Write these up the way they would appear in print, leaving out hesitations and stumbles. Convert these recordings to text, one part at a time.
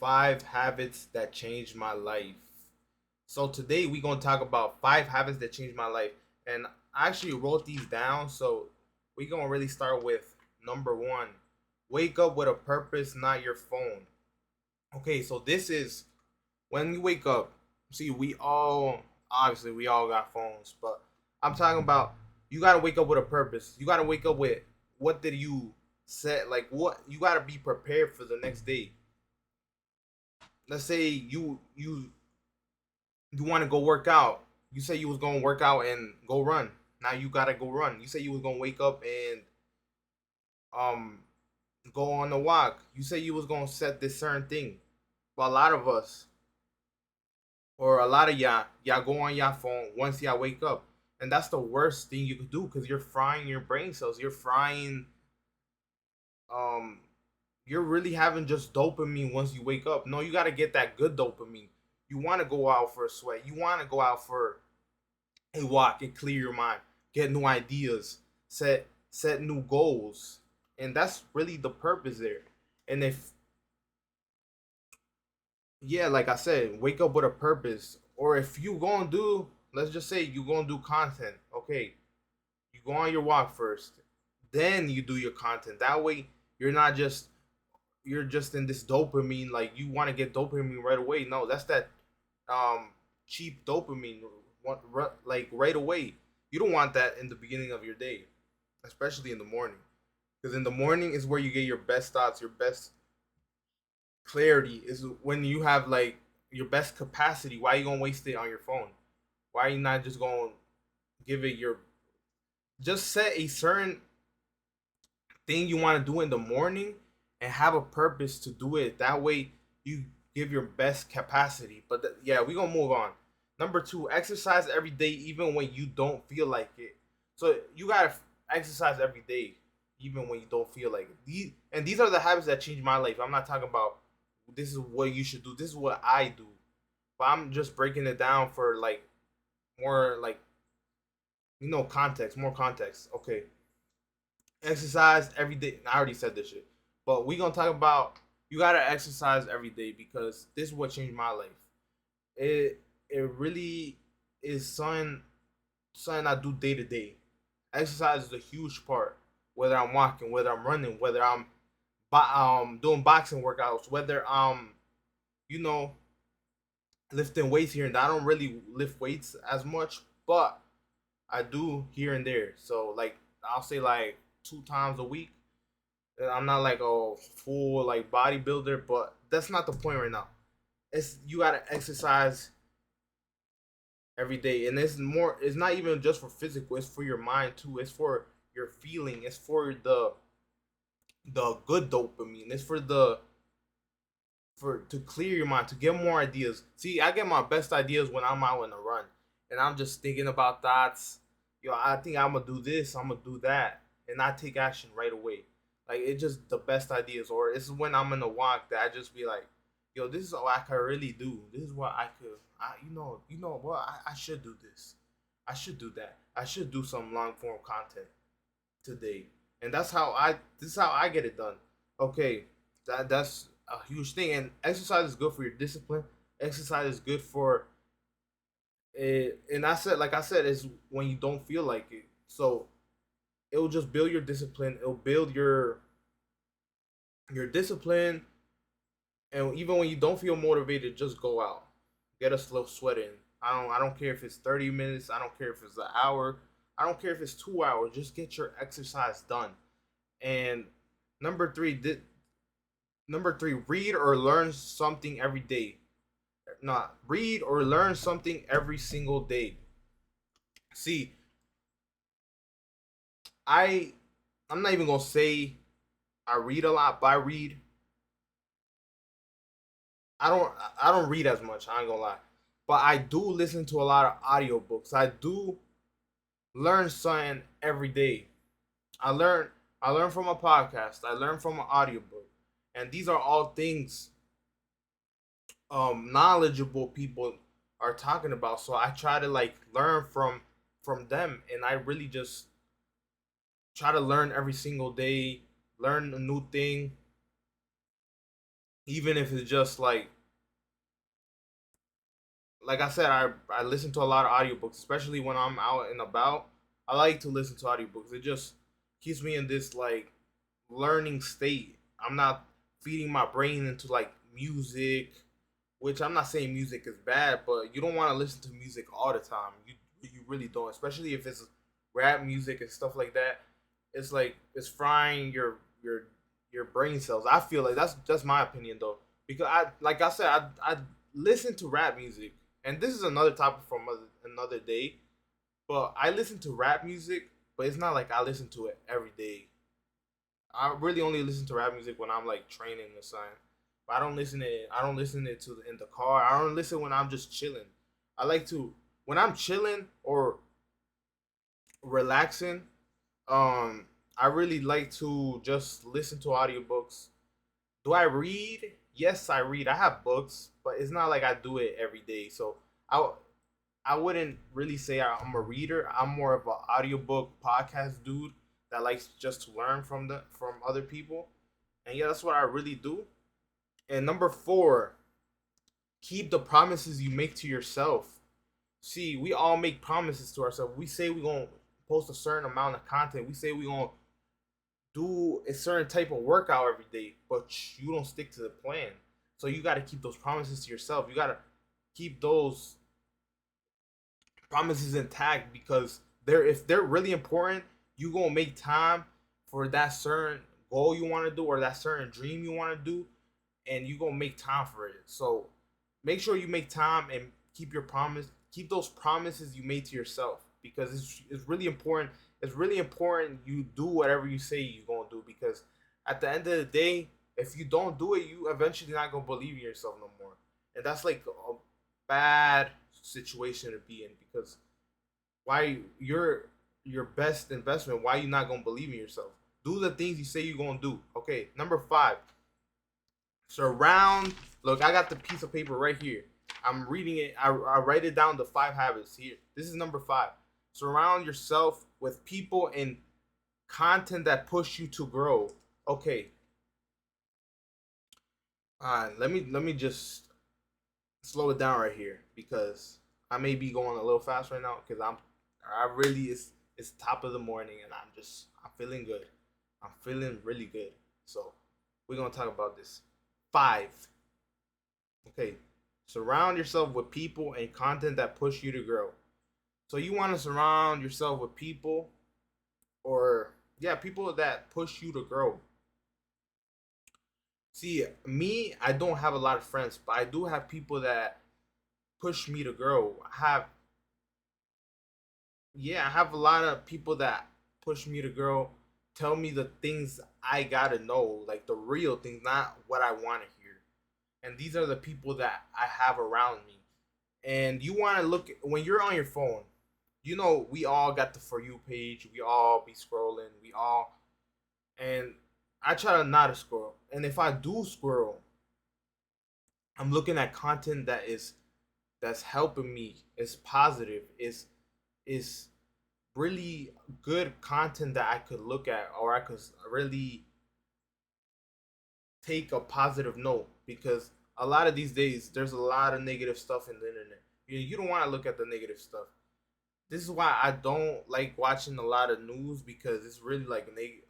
5 habits that changed my life. So today we're gonna talk about 5 habits that changed my life, and I actually wrote these down. So we're gonna really start with number one: wake up with a purpose, not your phone. Okay, so this is when you wake up. See, we all obviously we all got phones, but I'm talking about you gotta wake up with a purpose. You gotta wake up with what did you set, like what you gotta be prepared for the next day. Let's say you want to go work out. You say you was gonna work out and go run. Now you gotta go run. You say you was gonna wake up and um go on a walk. You say you was gonna set this certain thing. But a lot of us, or a lot of y'all go on y'all phone once y'all wake up, and that's the worst thing you could do because you're frying your brain cells. You're frying um you're really having just dopamine once you wake up. No, you got to get that good dopamine. You want to go out for a sweat. You want to go out for a walk and clear your mind, get new ideas, set new goals, and that's really the purpose there. And if yeah, like I said, wake up with a purpose. Or if you gonna do, let's just say you gonna do content. Okay, you go on your walk first, then you do your content. That way, you're not just you're just in this dopamine, like you want to get dopamine right away. No, that's that um cheap dopamine, like right away. You don't want that in the beginning of your day, especially in the morning, because in the morning is where you get your best thoughts, your best clarity. Is when you have like your best capacity. Why are you gonna waste it on your phone? Why are you not just gonna give it your, just set a certain thing you want to do in the morning and have a purpose to do it. That way you give your best capacity. But yeah, we gonna move on. Number two, exercise every day even when you don't feel like it. So you gotta exercise every day even when you don't feel like it. These are the habits that changed my life. I'm not talking about this is what you should do. This is what I do. But I'm just breaking it down for like more like context, more context. Okay, exercise every day. I already said this shit, but we gonna talk about you gotta exercise every day because this is what changed my life. It really is something I do day to day. Exercise is a huge part. Whether I'm walking, whether I'm running, whether I'm doing boxing workouts, whether you know lifting weights here and there. I don't really lift weights as much, but I do here and there. So like I'll say like 2 times a week. I'm not like a full like bodybuilder, but that's not the point right now. It's you gotta exercise every day, and it's more. It's not even just for physical. It's for your mind too. It's for your feeling. It's for the good dopamine. It's for to clear your mind, to get more ideas. See, I get my best ideas when I'm out on a run, and I'm just thinking about thoughts. I think I'm gonna do this. I'm gonna do that, and I take action right away. Like it's just the best ideas. Or it's when I'm in a walk that I just be like, yo, this is what I can really do. This is what I could. You know what? I should do this. I should do that. I should do some long form content today, and that's how I. This is how I get it done. Okay, that's a huge thing, and exercise is good for your discipline. Exercise is good for it, and like I said, is when you don't feel like it. So it will just build your discipline. It'll build your discipline, and even when you don't feel motivated, just go out, get a slow sweat in. I don't care if it's 30 minutes. I don't care if it's an hour. I don't care if it's 2 hours. Just get your exercise done. And number three, read or learn something every day. Not read or learn something every single day. See, I I'm not even gonna say I read a lot, but I don't read as much, I ain't gonna lie. But I do listen to a lot of audiobooks. I do learn something every day. I learn I learn from a podcast. I learn from an audiobook. And these are all things knowledgeable people are talking about. So I try to like learn from them, and I really just try to learn every single day, learn a new thing, even if it's just like I said, I listen to a lot of audiobooks, especially when I'm out and about. I like to listen to audiobooks. It just keeps me in this like learning state. I'm not feeding my brain into like music, which I'm not saying music is bad, but you don't want to listen to music all the time. You really don't, especially if it's rap music and stuff like that. It's like it's frying your brain cells. I feel like that's my opinion though, because I like I said I listen to rap music, and this is another topic from another day. But I listen to rap music, but it's not like I listen to it every day. I really only listen to rap music when I'm like training or something. But I don't listen it to in the car. I don't listen when I'm just chilling. I like to when I'm chilling or relaxing. I really like to just listen to audiobooks. Do I read? Yes, I read. I have books, but it's not like I do it every day. So I I wouldn't really say I'm a reader. I'm more of an audiobook podcast dude that likes just to learn from other people. And yeah, that's what I really do. And number 4, keep the promises you make to yourself. See, we all make promises to ourselves. We say we're going to post a certain amount of content. We say we're going to do a certain type of workout every day, but you don't stick to the plan. So you got to keep those promises to yourself. You got to keep those promises intact because they're if they're really important, you gonna make time for that certain goal you want to do or that certain dream you want to do, and you gonna make time for it. So make sure you make time and keep your promise. Keep those promises you made to yourself because it's really important. It's really important you do whatever you say you're gonna do because at the end of the day, if you don't do it, you eventually not gonna believe in yourself no more, and that's like a bad situation to be in because why your best investment, why you not gonna believe in yourself? Do the things you say you're gonna do. Okay, number 5, surround. Look, I got the piece of paper right here. I'm reading it. I write it down, the 5 habits here. This is number 5. Surround yourself with people and content that push you to grow. Okay, let me just slow it down right here because I may be going a little fast right now because I really it's top of the morning and I'm feeling good. I'm feeling really good. So we're gonna talk about this. 5. Okay. Surround yourself with people and content that push you to grow. So you want to surround yourself with people or yeah, people that push you to grow. See, me, I don't have a lot of friends, but I do have people that push me to grow. I have a lot of people that push me to grow, tell me the things I gotta know, like the real things, not what I want to hear. And these are the people that I have around me. And you want to look when you're on your phone. You know, we all got the for you page. We all be scrolling. We all and I try to not to scroll. And if I do scroll, I'm looking at content that's helping me. It's positive. Is really good content that I could look at or I could really take a positive note because a lot of these days there's a lot of negative stuff in the internet. You don't want to look at the negative stuff. This is why I don't like watching a lot of news because it's really like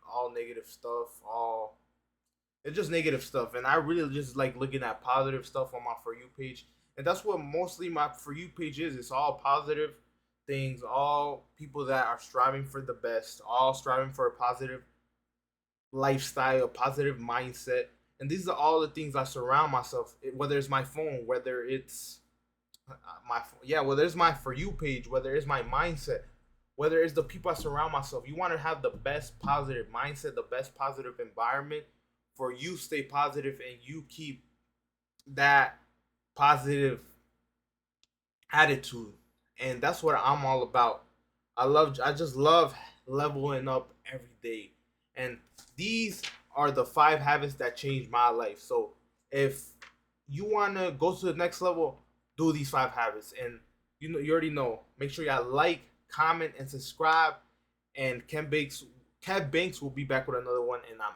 all negative stuff, all it's just negative stuff, and I really just like looking at positive stuff on my for you page, and that's what mostly my for you page is. It's all positive things, all people that are striving for the best, all striving for a positive lifestyle, positive mindset, and these are all the things I surround myself. Whether it's my phone, whether it's whether it's my for you page, whether it's my mindset, whether it's the people I surround myself. You want to have the best positive mindset, the best positive environment for you stay positive and you keep that positive attitude. And that's what I'm all about. I just love leveling up every day. And these are the 5 habits that changed my life. So if you want to go to the next level, do these 5 habits. And you already know. Make sure you like, comment, and subscribe. And Kev Banks will be back with another one. And I'm